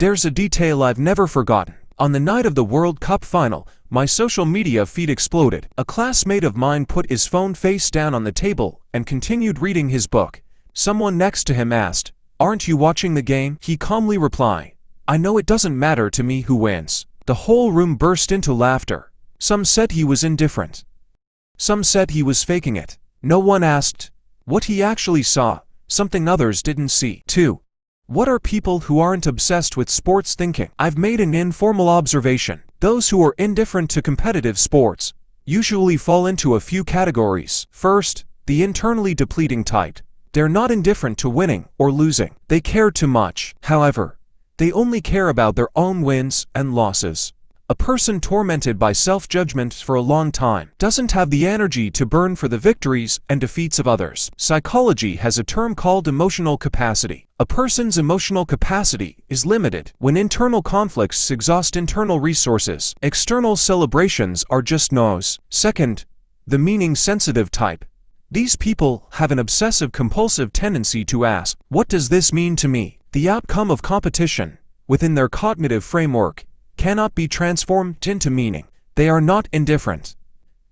There's a detail I've never forgotten. On the night of the World Cup final, my social media feed exploded. A classmate of mine put his phone face down on the table and continued reading his book. Someone next to him asked, "Aren't you watching the game?" He calmly replied, "I know it doesn't matter to me who wins." The whole room burst into laughter. Some said he was indifferent. Some said he was faking it. No one asked what he actually saw, something others didn't see. 2. What are people who aren't obsessed with sports thinking? I've made an informal observation. Those who are indifferent to competitive sports usually fall into a few categories. First, the internally depleting type. They're not indifferent to winning or losing. They care too much. However, they only care about their own wins and losses. A person tormented by self-judgment for a long time doesn't have the energy to burn for the victories and defeats of others. Psychology has a term called emotional capacity. A person's emotional capacity is limited. When internal conflicts exhaust internal resources, external celebrations are just noise. Second, the meaning-sensitive type. These people have an obsessive-compulsive tendency to ask, "What does this mean to me?" The outcome of competition, within their cognitive framework, cannot be transformed into meaning. They are not indifferent.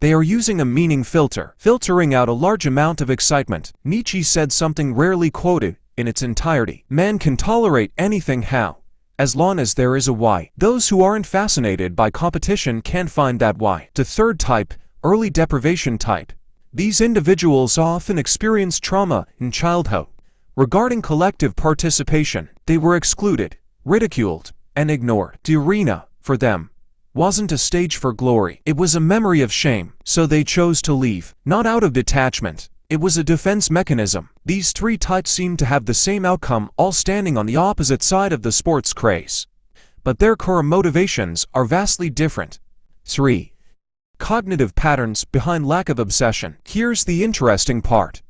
They are using a meaning filter, filtering out a large amount of excitement. Nietzsche said something rarely quoted in its entirety. Man can tolerate anything as long as there is a why. Those who aren't fascinated by competition can't find that why. The third type, early deprivation type. These individuals often experience trauma in childhood. Regarding collective participation, they were excluded, ridiculed, and ignored. The arena, for them, wasn't a stage for glory. It was a memory of shame, so they chose to leave. Not out of detachment, it was a defense mechanism. These three types seem to have the same outcome, all standing on the opposite side of the sports craze. But their core motivations are vastly different. 3. Cognitive patterns behind lack of obsession. Here's the interesting part.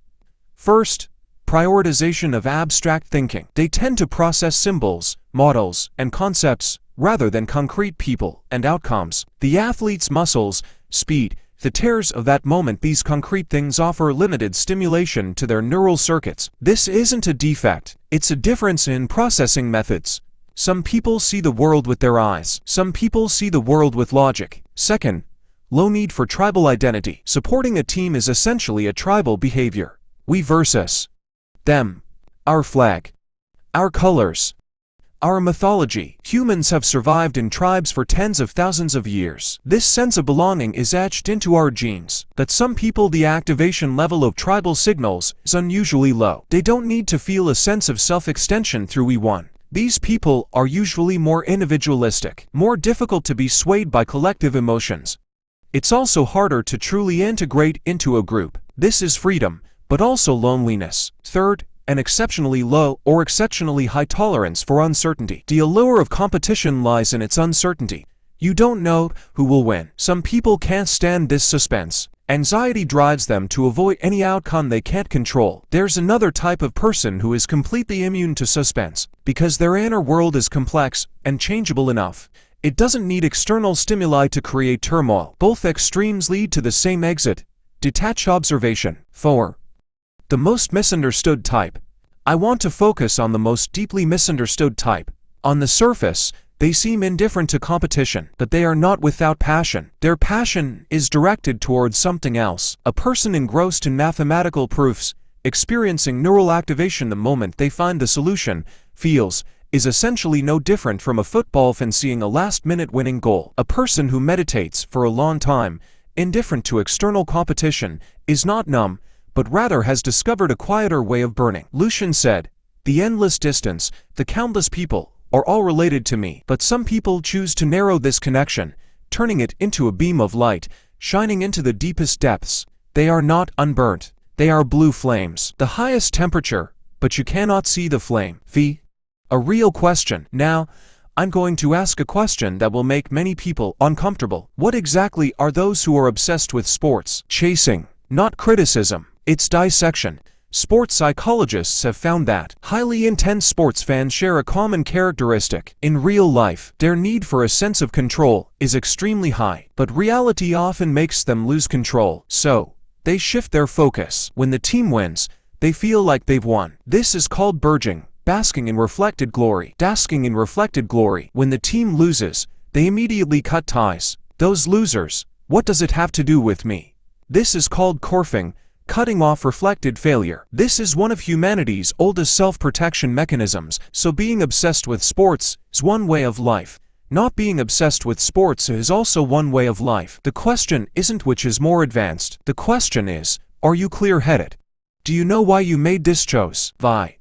First, prioritization of abstract thinking. They tend to process symbols, models, and concepts rather than concrete people and outcomes. The athlete's muscles, speed, the tears of that moment. These concrete things offer limited stimulation to their neural circuits. This isn't a defect, it's a difference in processing methods. Some people see the world with their eyes. Some people see the world with logic. Second, low need for tribal identity. Supporting a team is essentially a tribal behavior. We versus them, our flag, our colors, our mythology. Humans have survived in tribes for tens of thousands of years. This sense of belonging is etched into our genes. But some people, the activation level of tribal signals is unusually low. They don't need to feel a sense of self-extension through we-one. These people are usually more individualistic, more difficult to be swayed by collective emotions. It's also harder to truly integrate into a group. This is freedom, but also loneliness. Third, an exceptionally low or exceptionally high tolerance for uncertainty. The allure of competition lies in its uncertainty. You don't know who will win. Some people can't stand this suspense. Anxiety drives them to avoid any outcome they can't control. There's another type of person who is completely immune to suspense, because their inner world is complex and changeable enough. It doesn't need external stimuli to create turmoil. Both extremes lead to the same exit: detached observation. 4. The most misunderstood type. I want to focus on the most deeply misunderstood type. On the surface, they seem indifferent to competition, but they are not without passion. Their passion is directed towards something else. A person engrossed in mathematical proofs, experiencing neural activation the moment they find the solution, is essentially no different from a football fan seeing a last-minute winning goal. A person who meditates for a long time, indifferent to external competition, is not numb, but rather has discovered a quieter way of burning. Lucian said, "The endless distance, the countless people, are all related to me, but some people choose to narrow this connection, turning it into a beam of light, shining into the deepest depths. They are not unburnt. They are blue flames. The highest temperature, but you cannot see the flame." A real question. Now, I'm going to ask a question that will make many people uncomfortable. What exactly are those who are obsessed with sports? Chasing, not criticism. It's dissection. Sports psychologists have found that highly intense sports fans share a common characteristic. In real life, their need for a sense of control is extremely high, but reality often makes them lose control. So, they shift their focus. When the team wins, they feel like they've won. This is called burgeoning. basking in reflected glory. Basking in reflected glory. When the team loses, they immediately cut ties. Those losers, what does it have to do with me? This is called corfing, cutting off reflected failure. This is one of humanity's oldest self-protection mechanisms, so being obsessed with sports is one way of life. Not being obsessed with sports is also one way of life. The question isn't which is more advanced. The question is, are you clear-headed? Do you know why you made this choice? Why?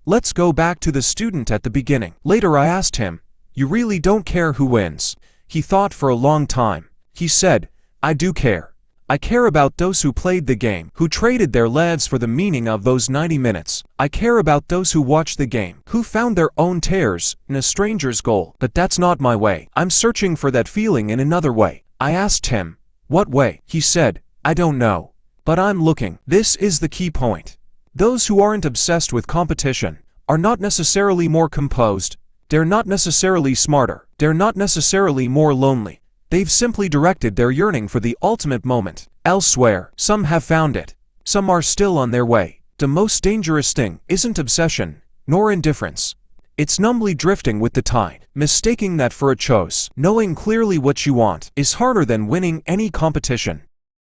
Let's go back to the student at the beginning. Later I asked him, you really don't care who wins? He thought for a long time. He said, I do care. I care about those who played the game, who traded their lives for the meaning of those 90 minutes. I care about those who watched the game, who found their own tears in a stranger's goal. But that's not my way. I'm searching for that feeling in another way. I asked him, what way? He said, I don't know. But I'm looking. This is the key point. Those who aren't obsessed with competition are not necessarily more composed. They're not necessarily smarter. They're not necessarily more lonely. They've simply directed their yearning for the ultimate moment elsewhere. Some have found it. Some are still on their way. The most dangerous thing isn't obsession, nor indifference. It's numbly drifting with the tide, mistaking that for a choice. Knowing clearly what you want is harder than winning any competition.